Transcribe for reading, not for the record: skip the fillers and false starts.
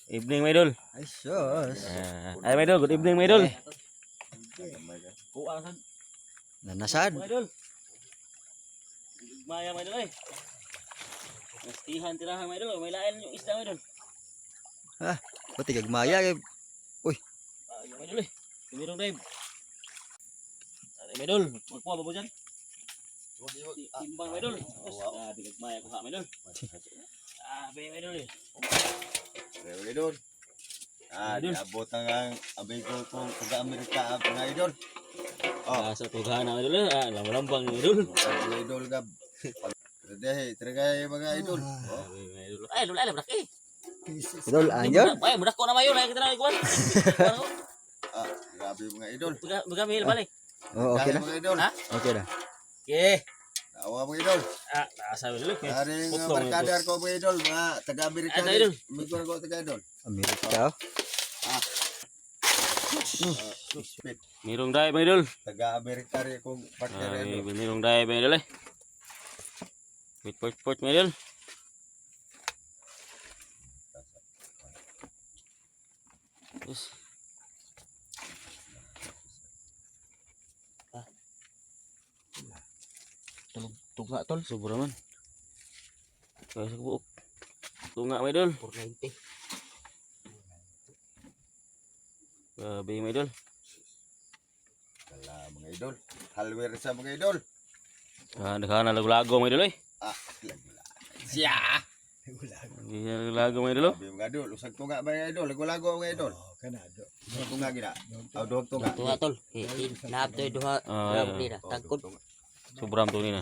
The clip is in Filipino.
Evening, my idol. Ay, sus. Ay, my idol. Good evening, my idol. Nanasad. My idol. Maya, my idol, eh. Nastihan tirahan, my idol. May lain yung isda, my idol. Ha, pati gagmaya. Uy, Yung my idol, eh. Tumirong dive. My idol, magkuha ba po dyan? Timbang, my idol. Tigagmaya ko ha, my idol. My idol, eh. Mga idol. Diabot ang abay ko kung taga-Amerika mga idol. Sa tugahan na, my idol, eh. Lamang-lambang, my idol. Mga idol ka. Tragay mga idol. Ay, idol, alam, laki. idol, anyor. Ay, mudak ko na mayo. Lagi kita na ikuan. Grabe mga idol. Magamil, balik. Oh, okay na. Mga idol. Ha? Okay na. Okay. Tawa mga idol. Nasa mo dulu. Aring barkadar ko mga idol. Mga taga-Amerika. Ano, idol? Mga ko taga-idol. Amerika. Mirong dai, my idol. Taga-Amerika rin kong partner Ay, idol. mirong dai, my idol, eh. Port, my idol. Yes. Tunga tol. Sobra man. Kaya sa buok. Tunga, my idol. 490. Grabe, my idol. Kala mga idol. Halwer sa mga idol. Nakana lago-lago, my idol, eh. Siya. Lago, my idol, oh. Grabe mga idol. Usag tunga mga idol. Lago-lago mga idol. Kanado. Usag tunga gina. Duhag tunga. Tuwa tol. Lahap to duha Ah, grab nila. Tagkod. Sobrang to ni na.